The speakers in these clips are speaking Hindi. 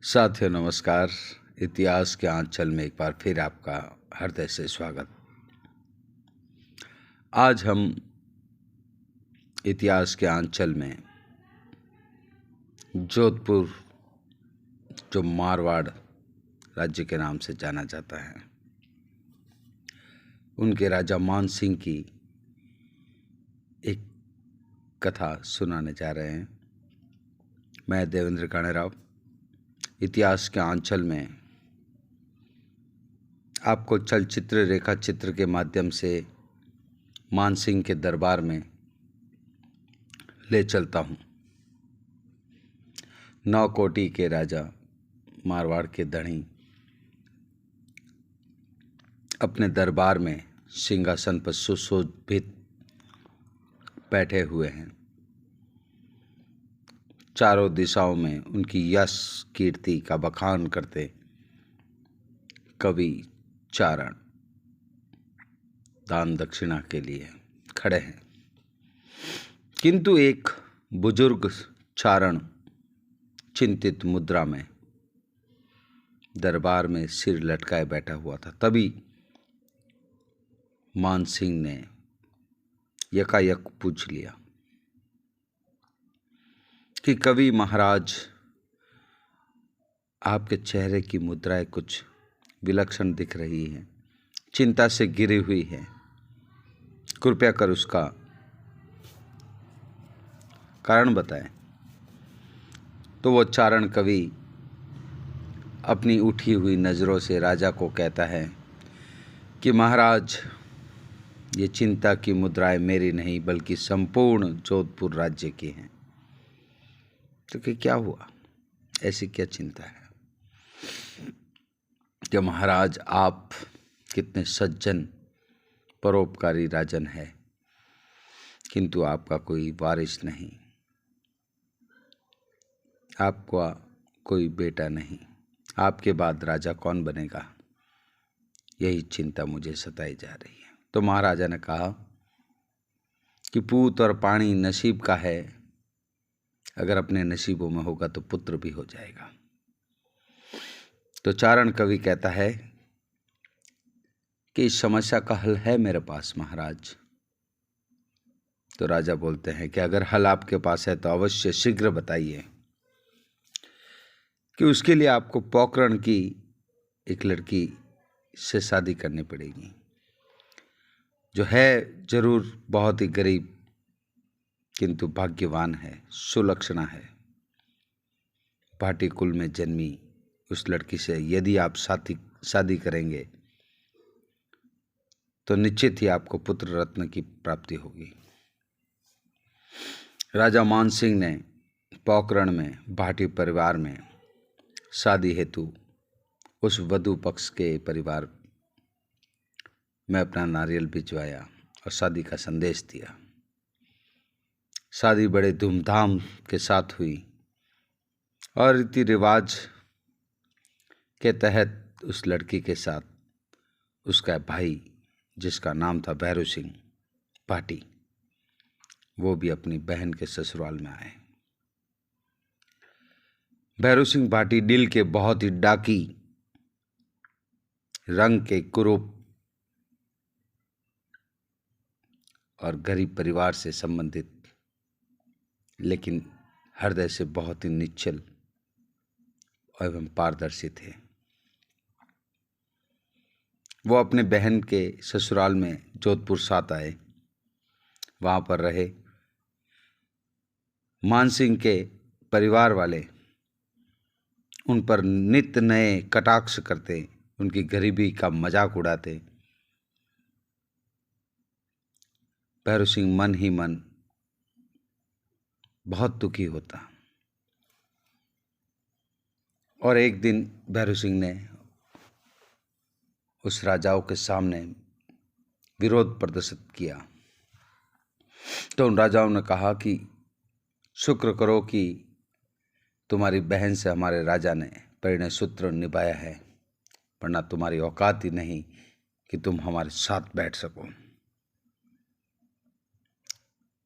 साथियों नमस्कार। इतिहास के आंचल में एक बार फिर आपका हृदय से स्वागत। आज हम इतिहास के आंचल में जोधपुर, जो मारवाड़ राज्य के नाम से जाना जाता है, उनके राजा मान सिंह की एक कथा सुनाने जा रहे हैं। मैं देवेंद्र काणेराव इतिहास के आंचल में आपको चलचित्र रेखा चित्र के माध्यम से मान सिंह के दरबार में ले चलता हूँ। 9 कोटि के राजा, मारवाड़ के धनी, अपने दरबार में सिंहासन पर सुशोभित बैठे हुए हैं। चारों दिशाओं में उनकी यश कीर्ति का बखान करते कवि चारण दान दक्षिणा के लिए खड़े हैं। किंतु एक बुजुर्ग चारण चिंतित मुद्रा में दरबार में सिर लटकाए बैठा हुआ था। तभी मान सिंह ने यकायक पूछ लिया कि कवि महाराज, आपके चेहरे की मुद्राएं कुछ विलक्षण दिख रही हैं, चिंता से घिरी हुई है, कृपया कर उसका कारण बताएं। तो वो चारण कवि अपनी उठी हुई नज़रों से राजा को कहता है कि महाराज, ये चिंता की मुद्राएं मेरी नहीं बल्कि संपूर्ण जोधपुर राज्य की हैं। तो क्या हुआ, ऐसी क्या चिंता है? कि महाराज, आप कितने सज्जन परोपकारी राजन है, किंतु आपका कोई वारिस नहीं, आपका कोई बेटा नहीं, आपके बाद राजा कौन बनेगा, यही चिंता मुझे सताई जा रही है। तो महाराजा ने कहा कि पूत और पानी नसीब का है, अगर अपने नसीबों में होगा तो पुत्र भी हो जाएगा। तो चारण कवि कहता है कि इस समस्या का हल है मेरे पास महाराज। तो राजा बोलते हैं कि अगर हल आपके पास है तो अवश्य शीघ्र बताइए कि उसके लिए आपको पोकरण की एक लड़की से शादी करनी पड़ेगी, जो है जरूर बहुत ही गरीब किंतु भाग्यवान है, सुलक्षणा है। भाटी कुल में जन्मी उस लड़की से यदि आप शादी करेंगे तो निश्चित ही आपको पुत्र रत्न की प्राप्ति होगी। राजा मान सिंह ने पोकरण में भाटी परिवार में शादी हेतु उस वधू पक्ष के परिवार में अपना नारियल भिजवाया और शादी का संदेश दिया। शादी बड़े धूमधाम के साथ हुई और रीति रिवाज के तहत उस लड़की के साथ उसका भाई, जिसका नाम था भैरू सिंह भाटी, वो भी अपनी बहन के ससुराल में आए। भैरू सिंह भाटी दिल के बहुत ही डाकी, रंग के कुरूप और गरीब परिवार से संबंधित, लेकिन हृदय से बहुत ही निश्चल एवं पारदर्शी थे। वो अपने बहन के ससुराल में जोधपुर साथ आए, वहाँ पर रहे। मान सिंह के परिवार वाले उन पर नित्य नए कटाक्ष करते, उनकी गरीबी का मजाक उड़ाते। भैरू सिंह मन ही मन बहुत दुखी होता और एक दिन भैरू सिंह ने उस राजाओं के सामने विरोध प्रदर्शित किया। तो उन राजाओं ने कहा कि शुक्र करो कि तुम्हारी बहन से हमारे राजा ने परिणय सूत्र निभाया है, वरना तुम्हारी औकात ही नहीं कि तुम हमारे साथ बैठ सको।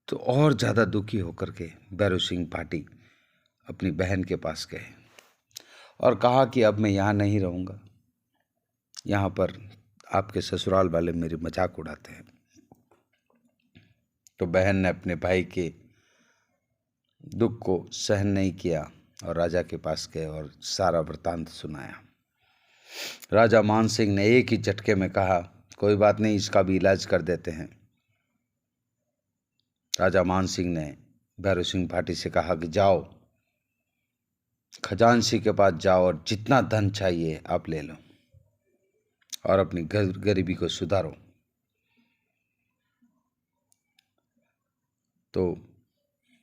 तो और ज़्यादा दुखी होकर के भैरू सिंह भाटी अपनी बहन के पास गए और कहा कि अब मैं यहाँ नहीं रहूँगा, यहाँ पर आपके ससुराल वाले मेरी मजाक उड़ाते हैं। तो बहन ने अपने भाई के दुख को सहन नहीं किया और राजा के पास गए और सारा वृतांत सुनाया। राजा मान सिंह ने एक ही झटके में कहा, कोई बात नहीं, इसका भी इलाज कर देते हैं। राजा मान सिंह ने भैरव सिंह भाटी से कहा कि जाओ, खजांची के पास जाओ और जितना धन चाहिए आप ले लो और अपनी गरीबी को सुधारो। तो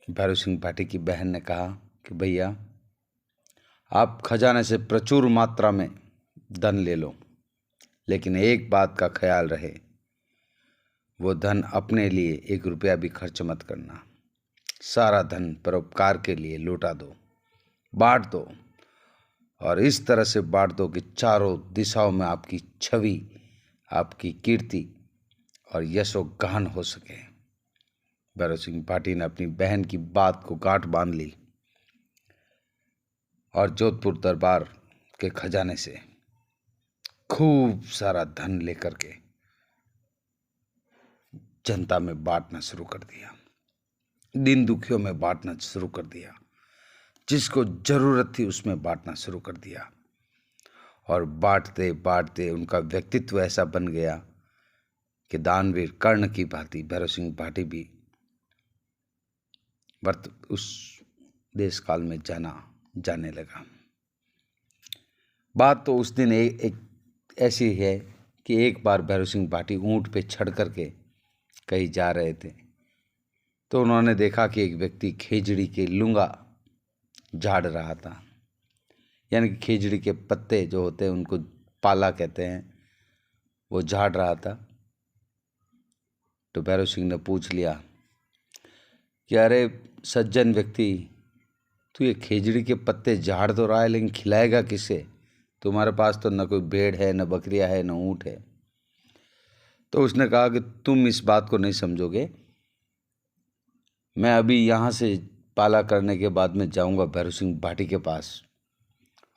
भैरव सिंह भाटी की बहन ने कहा कि भैया, आप खजाने से प्रचुर मात्रा में धन ले लो, लेकिन एक बात का ख्याल रहे, वो धन अपने लिए 1 रुपया भी खर्च मत करना। सारा धन परोपकार के लिए लौटा दो, बांट दो, और इस तरह से बांट दो कि चारों दिशाओं में आपकी छवि, आपकी कीर्ति और यशो गहन हो सके। भैरव सिंह भाटी ने अपनी बहन की बात को गांठ बांध ली और जोधपुर दरबार के खजाने से खूब सारा धन लेकर के जनता में बांटना शुरू कर दिया, दीन दुखियों में बांटना शुरू कर दिया, जिसको जरूरत थी उसमें बांटना शुरू कर दिया। और बांटते बांटते उनका व्यक्तित्व ऐसा बन गया कि दानवीर कर्ण की भांति भैरव सिंह भाटी भी उस देश काल में जाने लगा। बात तो उस दिन एक ऐसी है कि एक बार भैरव सिंह भाटी ऊंट पे चढ़ करके कहीं जा रहे थे, तो उन्होंने देखा कि एक व्यक्ति खेजड़ी के लुंगा झाड़ रहा था, यानी कि खेजड़ी के पत्ते जो होते हैं उनको पाला कहते हैं, वो झाड़ रहा था। तो भैरव सिंह ने पूछ लिया कि अरे सज्जन व्यक्ति, तू ये खेजड़ी के पत्ते झाड़ तो रहा है, लेकिन खिलाएगा किसे? तुम्हारे पास तो न कोई भेड़ है, न बकरियां है, न ऊँट है। तो उसने कहा कि तुम इस बात को नहीं समझोगे, मैं अभी यहाँ से पाला करने के बाद में जाऊँगा भैरव सिंह भाटी के पास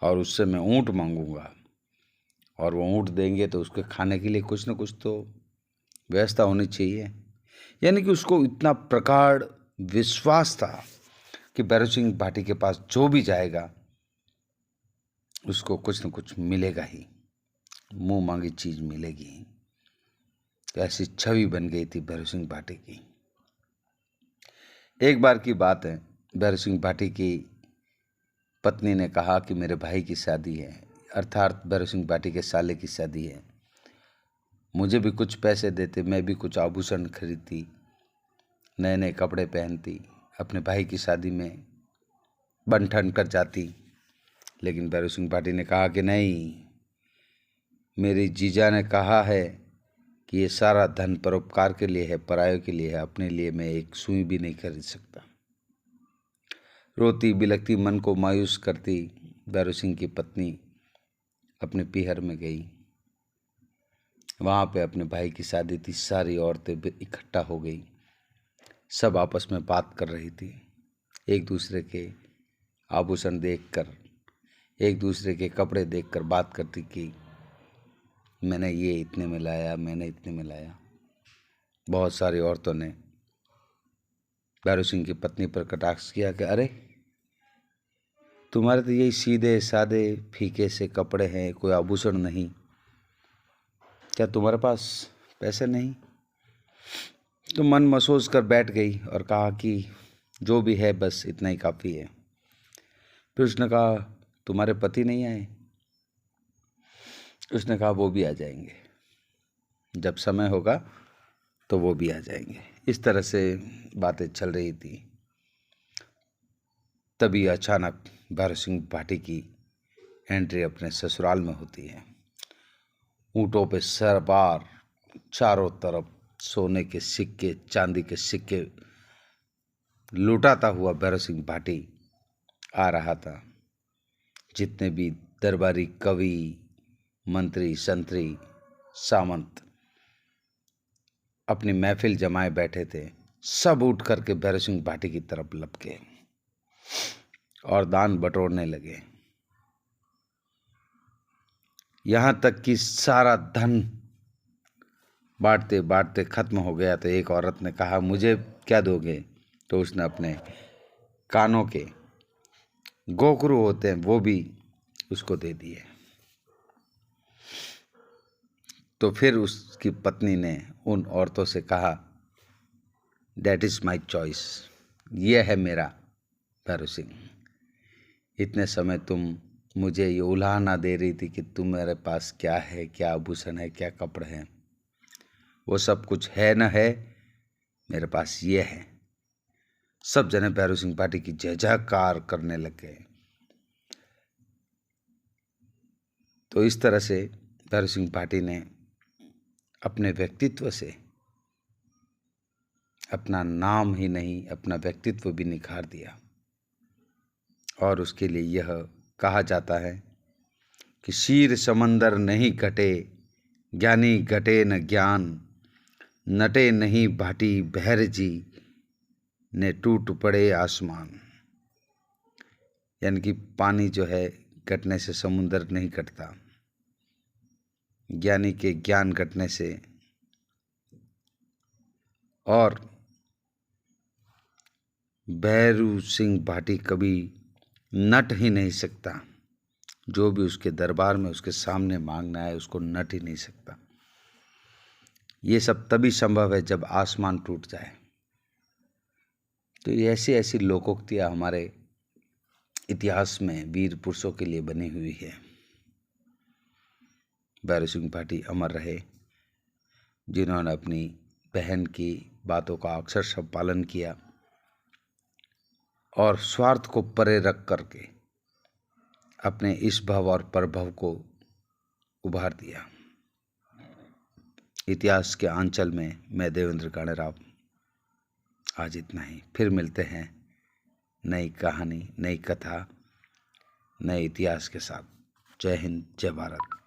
और उससे मैं ऊँट मांगूंगा, और वो ऊँट देंगे तो उसके खाने के लिए कुछ न कुछ तो व्यवस्था होनी चाहिए। यानी कि उसको इतना प्रगाढ़ विश्वास था कि भैरव सिंह भाटी के पास जो भी जाएगा उसको कुछ न कुछ मिलेगा ही, मुंह मांगी चीज मिलेगी। तो ऐसी छवि बन गई थी भैरव सिंह भाटी की। एक बार की बात है, भैरव सिंह भाटी की पत्नी ने कहा कि मेरे भाई की शादी है, अर्थात भैरव सिंह भाटी के साले की शादी है, मुझे भी कुछ पैसे देते, मैं भी कुछ आभूषण खरीदती, नए नए कपड़े पहनती, अपने भाई की शादी में बन ठन कर जाती। लेकिन भैरव सिंह भाटी ने कहा कि नहीं, मेरी जीजा ने कहा है कि ये सारा धन परोपकार के लिए है, परायों के लिए है, अपने लिए मैं एक सुई भी नहीं खरीद सकता। रोती बिलखती, मन को मायूस करती भैरव सिंह की पत्नी अपने पीहर में गई। वहाँ पे अपने भाई की शादी थी, सारी औरतें इकट्ठा हो गई, सब आपस में बात कर रही थी, एक दूसरे के आभूषण देखकर, एक दूसरे के कपड़े देखकर बात करती कि मैंने ये इतने में लाया, मैंने इतने में लाया। बहुत सारी औरतों ने भैरव सिंह की पत्नी पर कटाक्ष किया कि अरे तुम्हारे तो यही सीधे सादे फीके से कपड़े हैं, कोई आभूषण नहीं, क्या तुम्हारे पास पैसे नहीं? तो मन महसूस कर बैठ गई और कहा कि जो भी है बस इतना ही काफ़ी है। फिर उसने कहा तुम्हारे पति नहीं आए? उसने कहा वो भी आ जाएंगे, जब समय होगा तो वो भी आ जाएंगे। इस तरह से बातें चल रही थी। तभी अचानक भैरव सिंह भाटी की एंट्री अपने ससुराल में होती है। ऊँटों पे सरबार चारों तरफ सोने के सिक्के, चांदी के सिक्के लुटाता हुआ भैरव सिंह भाटी आ रहा था। जितने भी दरबारी कवि, मंत्री, संतरी, सामंत अपनी महफिल जमाए बैठे थे, सब उठ करके भैरव सिंह भाटी की तरफ लपके और दान बटोरने लगे। यहाँ तक कि सारा धन बांटते बांटते खत्म हो गया। तो एक औरत ने कहा, मुझे क्या दोगे? तो उसने अपने कानों के गोखरू होते हैं वो भी उसको दे दिए। तो फिर उसकी पत्नी ने उन औरतों से कहा, दैट इज़ माई चॉइस, ये है मेरा भैरव सिंह। इतने समय तुम मुझे ये उलाहना दे रही थी कि तुम मेरे पास क्या है, क्या आभूषण है, क्या कपड़े हैं, वो सब कुछ है न है, मेरे पास ये है। सब जने भैरव सिंह पाठी की जय जयकार करने लग गए। तो इस तरह से भैरव सिंह पाठी ने अपने व्यक्तित्व से अपना नाम ही नहीं, अपना व्यक्तित्व भी निखार दिया। और उसके लिए यह कहा जाता है कि शीर समंदर नहीं घटे, ज्ञानी घटे न ज्ञान, नटे नहीं भाटी भैर जी, ने टूट पड़े आसमान। यानी कि पानी जो है घटने से समुंदर नहीं घटता, ज्ञानी के ज्ञान घटने से, और भैरव सिंह भाटी कभी नट ही नहीं सकता। जो भी उसके दरबार में उसके सामने मांगना है उसको नट ही नहीं सकता। ये सब तभी संभव है जब आसमान टूट जाए। तो ऐसी ऐसी लोकोक्तियाँ हमारे इतिहास में वीर पुरुषों के लिए बनी हुई है। भैरव सिंह भाटी अमर रहे, जिन्होंने अपनी बहन की बातों का अक्षरशः पालन किया और स्वार्थ को परे रख करके अपने इस भव और परभव को उभार दिया। इतिहास के आंचल में मैं देवेंद्र काणेराव आज इतना ही। फिर मिलते हैं नई कहानी, नई कथा, नए इतिहास के साथ। जय हिंद, जय भारत।